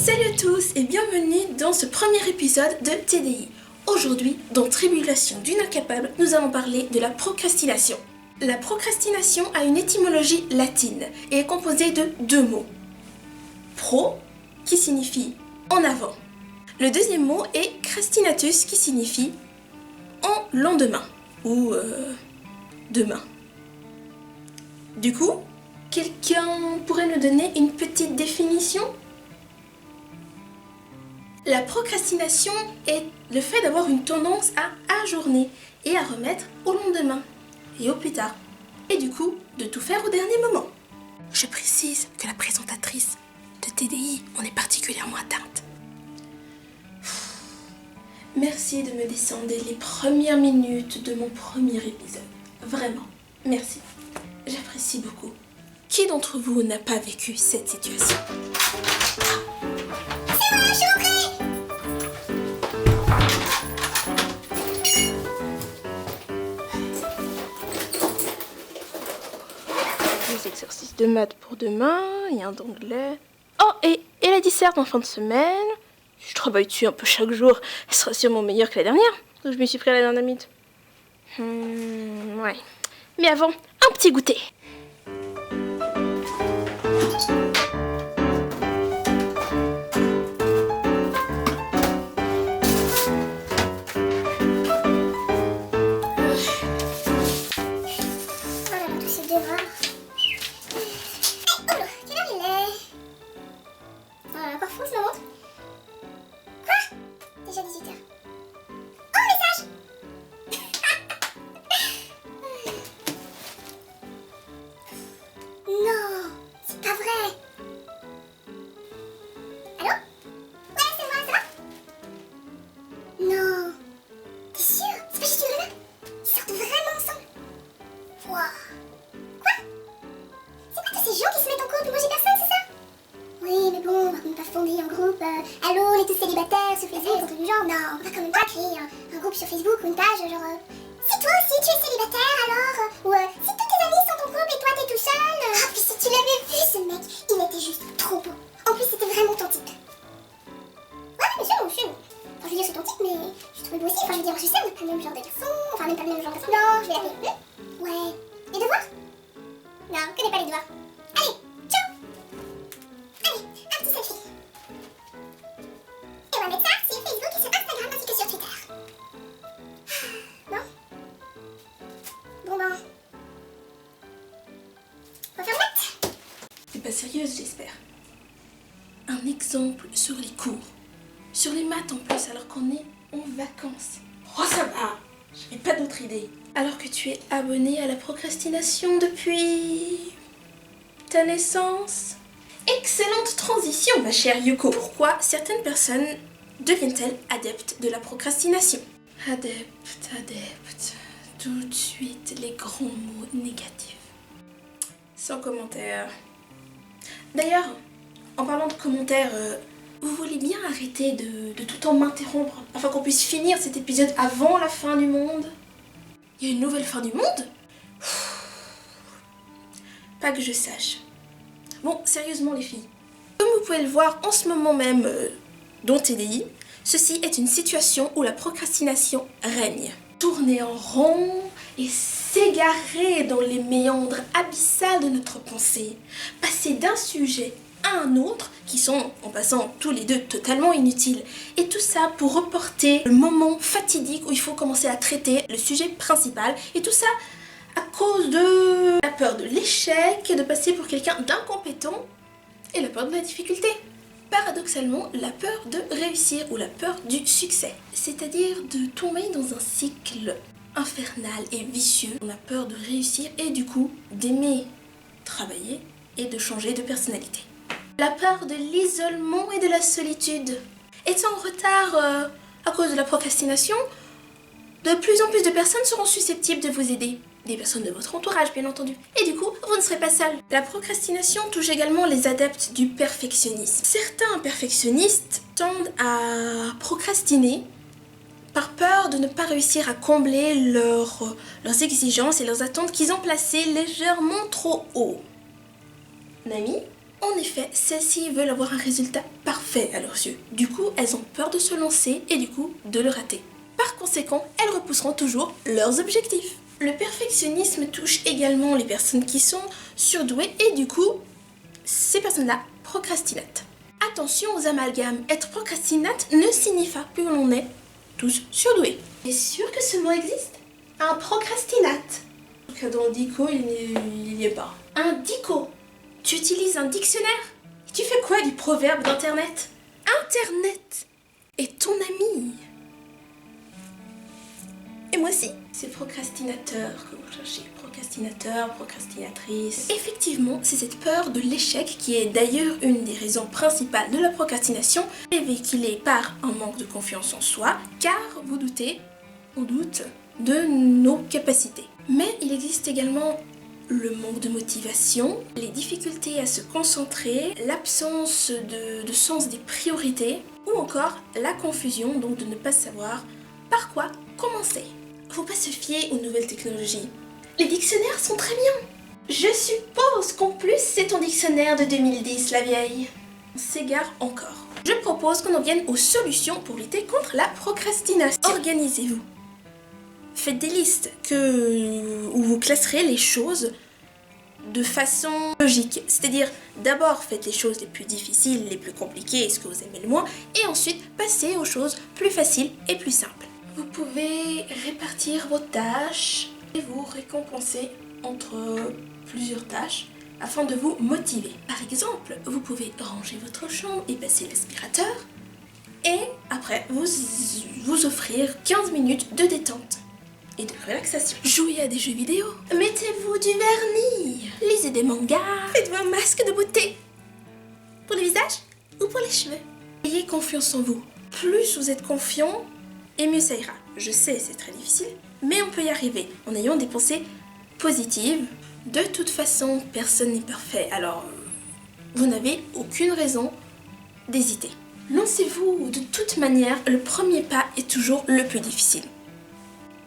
Salut à tous et bienvenue dans ce premier épisode de TDI. Aujourd'hui, dans Tribulation d'une incapable, nous allons parler de la procrastination. La procrastination a une étymologie latine et est composée de deux mots. Pro, qui signifie en avant. Le deuxième mot est crastinatus, qui signifie en lendemain ou demain. Du coup, quelqu'un pourrait nous donner une petite définition ? La procrastination est le fait d'avoir une tendance à ajourner et à remettre au lendemain et au plus tard. Et du coup, de tout faire au dernier moment. Je précise que la présentatrice de TDI en est particulièrement atteinte. Merci de me descendre les premières minutes de mon premier épisode. Vraiment, merci. J'apprécie beaucoup. Qui d'entre vous n'a pas vécu cette situation ? C'est moi, je suis rentrée. Les exercices de maths pour demain, il y a un d'anglais. Oh, et la disserte en fin de semaine. Je travaille dessus un peu chaque jour. Elle sera sûrement meilleure que la dernière. Je me suis pris à la dernière minute. Ouais. Mais avant, un petit goûter. Voilà, tous ces devoirs. Oh là, quelle heure il est? Voilà, encore fou, ça montre. Quoi? Déjà 18h. Oh, message! Non, c'est pas vrai. Allô? Ouais, c'est moi, ça va? Non. T'es sûr? C'est pas juste une rumeur? Ils sortent vraiment ensemble? Wouah. Quoi? C'est quoi tous ces gens qui se mettent en couple? Moi j'ai personne, c'est ça? Oui, mais bon, on va quand même pas fonder un groupe. Allô, on est tous célibataires sur Facebook, un truc du genre. Non, on va quand même pas créer un groupe sur Facebook ou une page genre. Si toi aussi tu es célibataire alors. Ou si tous tes amis sont en couple et toi t'es tout seul. Ah, puis si tu l'avais vu ce mec, il était juste trop beau. En plus, c'était vraiment ton type. Ouais, bien sûr, moi aussi. Enfin, je veux dire, c'est ton type, mais je trouvais beau aussi. Enfin, je veux dire, je sais, on n'a pas le même genre de garçon. Enfin, même pas le même genre de garçon. Non, je vais l'appeler. Ouais. Les devoirs? Non, je connais pas les devoirs. Allez, ciao. Allez, un petit selfie. Et on va mettre ça sur Facebook et sur Instagram ainsi que sur Twitter. Non? Bon ben... On va faire what? T'es pas sérieuse, j'espère. Un exemple sur les cours. Sur les maths en plus, alors qu'on est en vacances. Oh, ça va. J'avais pas d'autre idée. Alors que tu es abonné à la procrastination depuis ta naissance. Excellente transition, ma chère Yuko. Pourquoi certaines personnes deviennent-elles adeptes de la procrastination? Adepte. Tout de suite, les grands mots négatifs. Sans commentaire. D'ailleurs, en parlant de commentaires, vous voulez bien arrêter de tout le temps m'interrompre afin qu'on puisse finir cet épisode avant la fin du monde? Il y a une nouvelle fin du monde? Pas que je sache. Bon, sérieusement les filles, comme vous pouvez le voir en ce moment même dans TDI, ceci est une situation où la procrastination règne. Tourner en rond et s'égarer dans les méandres abyssales de notre pensée, passer d'un sujet à un autre, qui sont en passant tous les deux totalement inutiles, et tout ça pour reporter le moment fatidique où il faut commencer à traiter le sujet principal, et tout ça à cause de la peur de l'échec, de passer pour quelqu'un d'incompétent, et la peur de la difficulté. Paradoxalement, la peur de réussir ou la peur du succès, c'est-à-dire de tomber dans un cycle infernal et vicieux. On a peur de réussir et du coup d'aimer travailler et de changer de personnalité. La peur de l'isolement et de la solitude. Étant en retard à cause de la procrastination, de plus en plus de personnes seront susceptibles de vous aider. Des personnes de votre entourage, bien entendu. Et du coup, vous ne serez pas seul. La procrastination touche également les adeptes du perfectionnisme. Certains perfectionnistes tendent à procrastiner par peur de ne pas réussir à combler leurs exigences et leurs attentes qu'ils ont placées légèrement trop haut. Nami, En effet, celles-ci veulent avoir un résultat parfait à leurs yeux. Du coup, elles ont peur de se lancer et du coup de le rater. Par conséquent, elles repousseront toujours leurs objectifs. Le perfectionnisme touche également les personnes qui sont surdouées et du coup, ces personnes-là procrastinent. Attention aux amalgames, être procrastinate ne signifie pas que l'on est tous surdoués. T'es sûr que ce mot existe? Un procrastinate. Dans le dico, il n'y est pas. Un dico. Tu utilises un dictionnaire? Et tu fais quoi du proverbe d'Internet? Internet est ton ami. Et moi aussi. C'est procrastinateur que vous cherchez. Procrastinateur, procrastinatrice. Effectivement, c'est cette peur de l'échec qui est d'ailleurs une des raisons principales de la procrastination, et véhiculée par un manque de confiance en soi, car vous doutez, on doute, de nos capacités. Mais il existe également le manque de motivation, les difficultés à se concentrer, l'absence de sens des priorités, ou encore la confusion, donc de ne pas savoir par quoi commencer. Faut pas se fier aux nouvelles technologies. Les dictionnaires sont très bien. Je suppose qu'en plus c'est ton dictionnaire de 2010, la vieille. On s'égare encore. Je propose qu'on en vienne aux solutions pour lutter contre la procrastination. Organisez-vous. Faites des listes où vous classerez les choses de façon logique. C'est-à-dire, d'abord faites les choses les plus difficiles, les plus compliquées, ce que vous aimez le moins, et ensuite passez aux choses plus faciles et plus simples. Vous pouvez répartir vos tâches et vous récompenser entre plusieurs tâches afin de vous motiver. Par exemple, vous pouvez ranger votre chambre et passer l'aspirateur et après vous offrir 15 minutes de détente et de relaxation. Jouez à des jeux vidéo, mettez-vous du vernis, lisez des mangas, faites-vous un masque de beauté pour le visage ou pour les cheveux. Ayez confiance en vous. Plus vous êtes confiant, et mieux ça ira. Je sais, c'est très difficile, mais on peut y arriver en ayant des pensées positives. De toute façon, personne n'est parfait, alors vous n'avez aucune raison d'hésiter. Lancez-vous, de toute manière, le premier pas est toujours le plus difficile.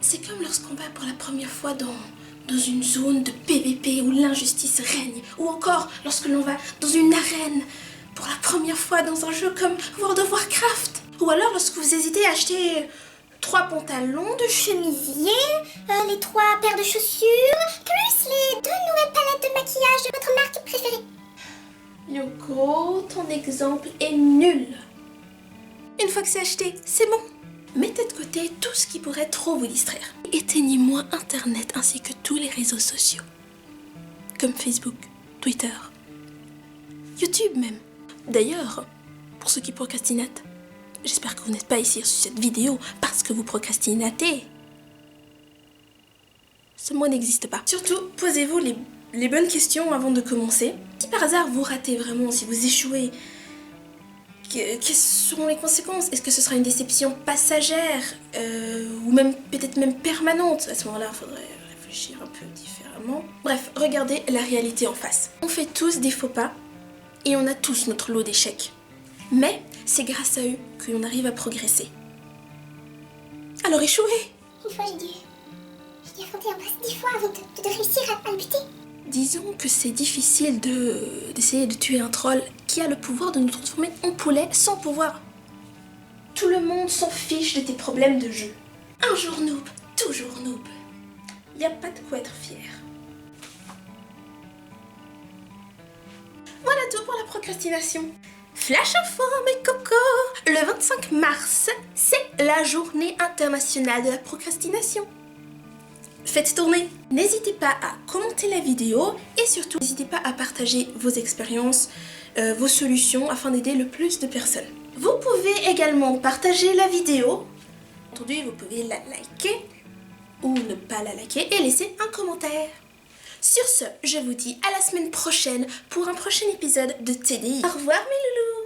C'est comme lorsqu'on va pour la première fois dans une zone de PVP où l'injustice règne, ou encore lorsque l'on va dans une arène pour la première fois dans un jeu comme World of Warcraft. Ou alors lorsque vous hésitez à acheter 3 pantalons, 2 chemisiers, les 3 paires de chaussures, plus les 2 nouvelles palettes de maquillage de votre marque préférée. Yoko, ton exemple est nul. Une fois que c'est acheté, c'est bon. Mettez de côté tout ce qui pourrait trop vous distraire. Éteignez-moi Internet ainsi que tous les réseaux sociaux. Comme Facebook, Twitter, YouTube même. D'ailleurs, pour ceux qui procrastinent, j'espère que vous n'êtes pas ici sur cette vidéo parce que vous procrastinatez. Ce mot n'existe pas. Surtout, posez-vous les bonnes questions avant de commencer. Si par hasard vous ratez vraiment, si vous échouez, quelles seront les conséquences? Est-ce que ce sera une déception passagère ou même peut-être même permanente? À ce moment-là, il faudrait réfléchir un peu différemment. Bref, regardez la réalité en face. On fait tous des faux pas et on a tous notre lot d'échecs. Mais c'est grâce à eux que l'on arrive à progresser. Alors échouez! Une fois, j'ai dû affronter un boss 10 fois avant de réussir à le buter. Disons que c'est difficile d'essayer de tuer un troll qui a le pouvoir de nous transformer en poulet sans pouvoir. Tout le monde s'en fiche de tes problèmes de jeu. Un jour noob, toujours noob. Y a pas de quoi être fier. Voilà tout pour la procrastination. Flash info mes cocos! Le 25 mars, c'est la journée internationale de la procrastination. Faites tourner. N'hésitez pas à commenter la vidéo et surtout n'hésitez pas à partager vos expériences, vos solutions afin d'aider le plus de personnes. Vous pouvez également partager la vidéo. Entendu, vous pouvez la liker ou ne pas la liker et laisser un commentaire. Sur ce, je vous dis à la semaine prochaine pour un prochain épisode de TDI. Au revoir mes loulous!